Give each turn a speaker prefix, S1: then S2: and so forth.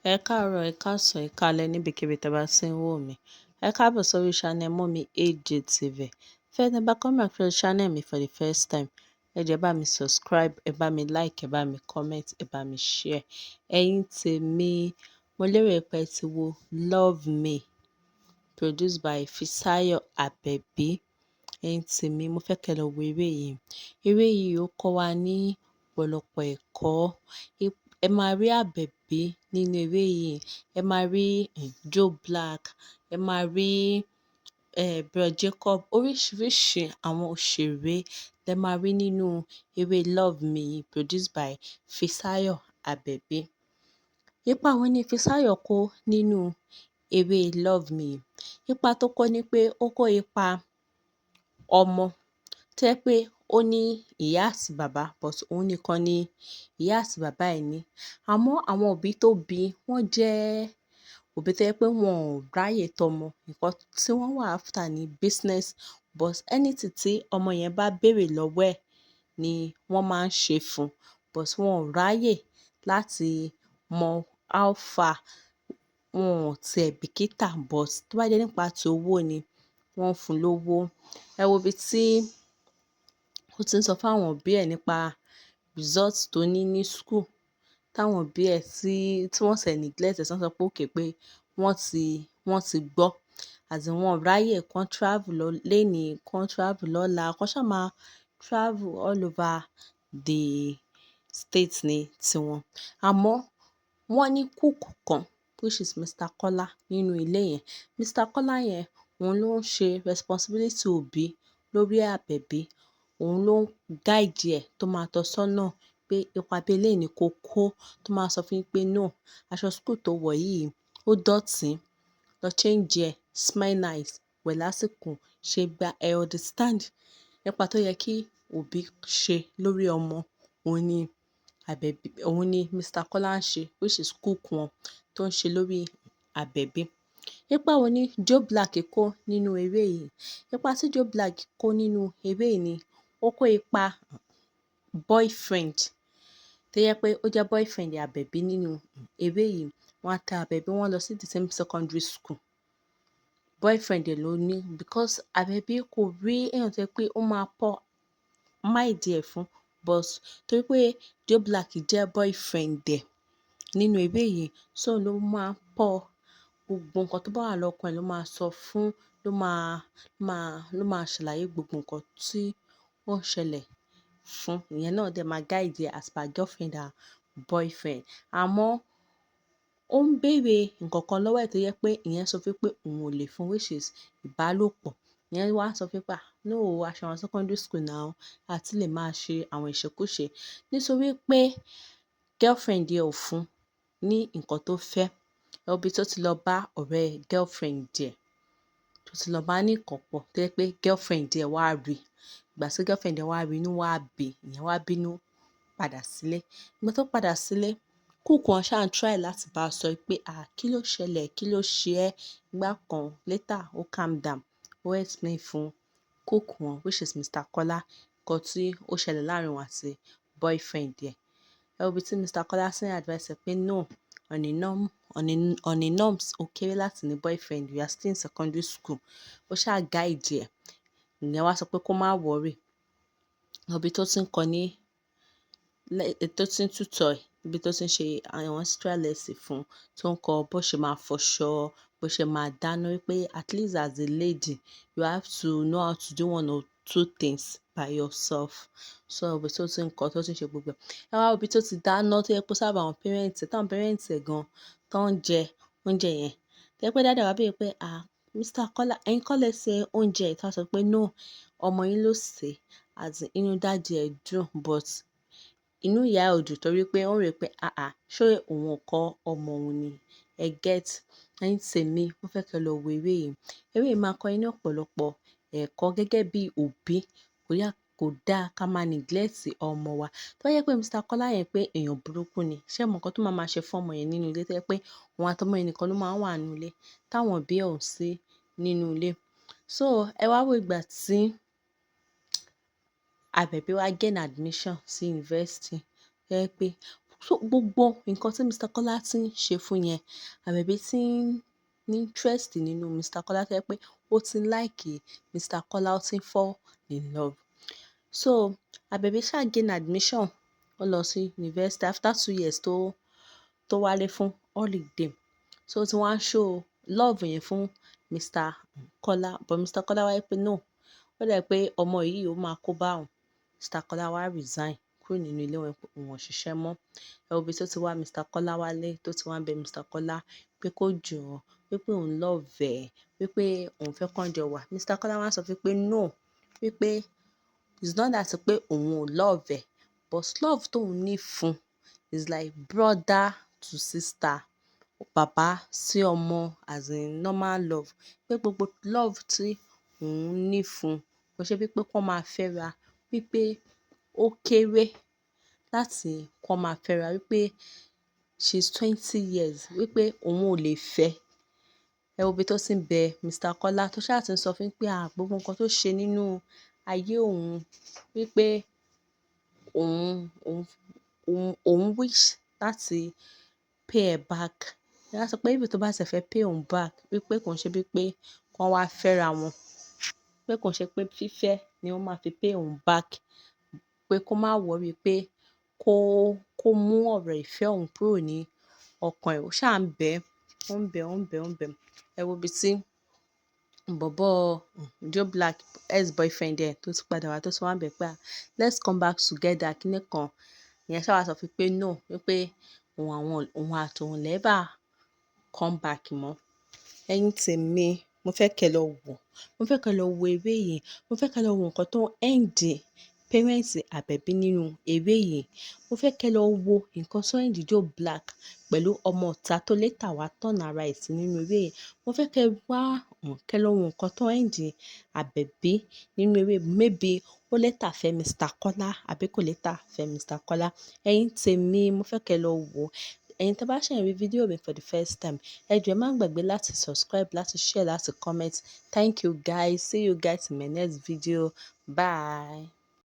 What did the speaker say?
S1: Ẹ káàárọ̀, ẹ káàsán, ẹ káalẹ́ níbikíbi tí ẹ bá ti ń wò mí. Ẹ káàbọ̀ sórí channel Mummy AJ TV. If you never come across channel mi for the first time, ẹ jẹ́ bá mi subscribe, ẹ bá mi like, ẹ bá mi comment, ẹ bá mi share. Ẹ̀yin tèmi, mo lérò pé ẹ ti wo Love Me, produced by Fisayo Àbẹ̀bí. Ẹ̀yin tèmi, mo fẹ́ kẹ́ lọ wo eré yìí. Eré yìí ó kọ́ wa ní ọ̀pọ̀lọpọ̀ ẹ̀kọ́. Ẹ máa rí Àbẹ̀bí nínú eré yìí, ẹ máa rí Joe Black, ẹ máa rí Bro Jacob, oríṣiríṣi àwọn òṣèré lẹ máa rí nínú eré Love Me produced by Fisayo Àbẹ̀bí. Ipa wo ni Fisayo kó nínú eré Love Me? Ipa tó kó ni pé ó kó ipa ọmọ tó jẹ́ pé ó ní ìyá àti bàbá, but òun nìkan ni ìyá àti bàbá ẹ̀ ní. Àmọ́ àwọn òbí tó bí wọ́n jẹ́ òbí tó jẹ́ pé wọn ò ráyè tọ́mọ. Nǹkan tí wọ́n wà after ni business, but anything tí ọmọ yẹn bá béèrè lọ́wọ́ ẹ̀ ni wọ́n máa ń ṣe fún un. But wọn ò ráyè láti mọ how far, wọn ò tiẹ̀ bìkítà, but tó bá jẹ́ nípa ti owó ni, wọ́n ń fún un lówó. Ẹ wo ibi tí ó ti ń sọ fún àwọn òbí ẹ̀ nípa result tó ní school, táwọn òbí ẹ̀ tí wọ́n ṣẹ̀ neglect ẹ̀, tí wọ́n sọ pé okay pé wọ́n ti gbọ́. As in wọn ò ráyè kán travel lọ lénìí, kán travel lọ́la, kán ṣá máa travel all over the state ní tiwọn. Àmọ́ wọ́n ní cook kan, which is Mr. Kọ́lá nínú ilé yẹn. Mr. Kọ́lá yẹn, òun ló ń ṣe responsibility òbí lórí Àbẹ̀bí. Òun ló ń guide ẹ̀ tó máa tọ́ sọ́nà pé ipa bí eléyìí ni ko kó, tó máa sọ fún yín pé no, aṣọ school tó wọ̀ yìí ó dọ̀tí, lọ change ẹ̀, smile nice, wẹ̀ lásìkò, ṣe gbá, ẹ understand. Ipa tó yẹ kí òbí ṣe lórí ọmọ, òun ni Mr. Kọ́lá ń ṣe, which is cook wọn tó ń ṣe lórí Àbẹ̀bí. Ipa wo ni Joe Black kó nínú eré yìí? Ipa tí Joe Black kó nínú eré yìí ni ó kó ipa boyfriend, tó jẹ́ pé ó jẹ́ boyfriend Àbẹ̀bí nínú eré yìí. Wọ́n àti Àbẹ̀bí wọ́n lọ sí the same secondary school. Boyfriend ẹ̀ ló ní, because Àbẹ̀bí kò rí èèyàn tó jẹ́ pé ó máa pour mind ẹ̀ fún, but torí pé Joe Black jẹ́ boyfriend ẹ̀ nínú eré yìí, so ló máa pour gbogbo nǹkan tó bá wà lọ́kàn ẹ̀ ló máa sọ fún, ló máa ṣàlàyé gbogbo nǹkan tí ó ń ṣẹlẹ̀ fún. Ìyẹn náà dẹ̀ máa guide ẹ̀ as per girlfriend and boyfriend. Àmọ́ ó ń béèrè nǹkan kan lọ́wọ́ ẹ̀ tó jẹ́ pé ìyẹn sọ fún pé òun ò lè fún, which is ìbálòpọ̀. Ìyẹn wá sọ fún pé no o, a ṣì wà secondary school now, a ti lè máa ṣe àwọn ìṣekúṣe. Nítorí pé girlfriend ẹ̀ ò fún ní nǹkan tó fẹ́. Ẹ wo ibi tó ti lọ bá ọ̀rẹ́ girlfriend ẹ̀, tó ti lọ bá ní ìkọ̀pọ̀, tó jẹ́ pé girlfriend ẹ̀ wá rí. Ìgbà tí girlfriend ẹ̀ wá rí, inú wá bí, ìyẹn wá bínú padà sílé. Ìgbà tó padà sílé, cook wọn ṣá ń try láti bá a sọ pé kí ló ṣẹlẹ̀, kí ló ṣe ẹ́? Ìgbà kan later ó calm down, ó explain fún cook wọn, which is Mr. Kọ́lá, nǹkan tí ó ṣẹlẹ̀ láàrin wọn àti boyfriend ẹ̀. Ẹ wo ibi tí Mr. Kọ́lá sì ń advice ẹ̀ pé no, on a norms, ó kéré láti ní boyfriend, you are still in secondary school. Ó ṣá guide ẹ̀. Ìyẹn wá sọ pé kó má worry. Ẹ wo ibi tó ti ń kọ́ ní, tó ti ń tutor ẹ̀, ibi tó ti ń ṣe àwọn extra lesson fún, tó ń kọ́ bó ṣe máa fọṣọ, bó ṣe máa dáná, wípé at least as a lady, you have to know how to do one or two things by yourself. So ibi tó ti ń kọ́, tó ti ń ṣe gbogbo ẹ̀. Ẹ wá wo ibi tó ti dáná, tó jẹ́ pé ó serve àwọn parents ẹ̀, táwọn parents ẹ̀ gan tó ń jẹ oúnjẹ yẹn. Tó jẹ́ pé daddy wá béèrè pé Mr. Kọ́lá, ẹ̀yin kọ́ lẹ ṣe oúnjẹ yìí? Tó wá sọ pé no, ọmọ yín ló sè é. As in inú daddy ẹ̀ dùn, but inú ìyá ẹ̀ ò dùn torí pé ó ń rò pé ṣé òun ò kọ́ ọmọ òun ni? Ẹ get? Ẹ̀yin tèmi, mo fẹ́ kí ẹ lọ wo eré yìí. Eré yìí máa kọ́ yín ní ọ̀pọ̀lọpọ̀ ẹ̀kọ́ gẹ́gẹ́ bí òbí. Kò dáa ká máa neglect ọmọ wa. Tó bá jẹ́ pé Mr. Kọ́lá yẹn pé èèyàn burúkú ni, ṣé ẹ mọ nǹkan tó máa ṣe fún ọmọ yẹn nínú ilé, tó jẹ́ pé òun àtọmọ yẹn nìkan ló máa ń wà nínú ilé, táwọn òbí ẹ̀ ò sí nínú ilé. So ẹ wá wo ìgbà tí Àbẹ̀bí wá gain admission sí university, tó jẹ́ pé So gbogbo nǹkan tí Mr. Kọ́lá ti ń ṣe fún yẹn, Àbẹ̀bí ti ń ní interest nínú Mr. Kọ́lá tó jẹ́ pé ó ti ń like Mr. Kọ́lá, ó ti ń fall in love. So Àbẹ̀bí ṣá gain admission, ó lọ sí university after 2 years tó wálé fún holiday. So ó ti wá ń show love yẹn fún Mr. Kọ́lá, but Mr. Kọ́lá wá pé no, ó dà pé ọmọ yìí ó máa kó bá òun. Mr. Kọ́lá wá resign kúrò nínú ilé wọn pé òun ò ṣiṣẹ́ mọ́. Ẹ wo ibi tó ti wá Mr. Kọ́lá wálé, tó ti wá ń bẹ Mr. Kọ́lá pé kó jọ̀ọ́, wípé òun love ẹ̀, wípé òun fẹ́ kán jọ wà. Mr. Kọ́lá wá sọ wípé no, wípé it's not that pé òun ò love ẹ̀, but love tóun ní fún is like brother to sister, bàbá sí ọmọ, as in normal love. Pé gbogbo love tí òun ní fún, kò ṣe wípé kán máa fẹ́ra, wípé ó kéré láti kán máa fẹ́ra, wípé she's 20 years, wípé òun ò lè fẹ́. Ẹ wo ibi tó ti ń bẹ Mr. Kọ́lá, tó ṣáà ti ń sọ fún pé gbogbo nǹkan tó ṣe nínú ayé òun, wípé òun wish láti pay ẹ̀ back. Ẹ wá sọ pé if tó bá ṣe fẹ́ pay òun back, wípé kò ń ṣe wípé kán wá fẹ́ra wọn, pé kò ń ṣe pé fífẹ́ ni ó máa fi pay òun back, pé kó má worry, pé kó mú ọ̀rọ̀ ìfẹ́ òun kúrò ní ọkàn ẹ̀. Ó ṣáà ń bẹ̀ ẹ́, ó ń bẹ̀ ẹ́, ó ń bẹ̀ ẹ́, ó ń bẹ̀ ẹ́. Ẹ wo ibi tí bọ̀bọ́ Joe Black, ex-boyfriend ẹ̀, tó ti padà wá, tó ti wá ń bẹ̀ ẹ́ pé let's come back together kíní kan. Ìyẹn ṣáà wá sọ fún pé no, wípé òun àti òun never come back mọ́. Ẹ̀yin tèmi, mo fẹ́ kẹ́ lọ wò, mo fẹ́ kẹ́ lọ wo eré yìí, mo fẹ́ kẹ́ lọ wo nǹkan tó end parents Àbẹ̀bí nínú eré yìí. Mo fẹ́ kẹ́ lọ wo nǹkan tó end Joe Black pẹ̀lú ọmọ ìta tó later wá turn ara ẹ̀ sí nínú eré yìí. Mo fẹ́ kẹ́ kẹ́ lọ wo nǹkan tó end Àbẹ̀bí nínú eré, maybe ó later fẹ́ Mr. Kọ́lá àbí kò later fẹ́ Mr. Kọ́lá. Ẹ̀yin tèmi, mo fẹ́ kẹ́ lọ wò. Ẹ̀yin tí bá ṣẹ̀ ń rí fídíò mi for the first time, ẹ jọ̀ọ́ ẹ má gbàgbé láti subscribe, láti share, láti comment. Thank you guys. See you guys in my next video. Bye.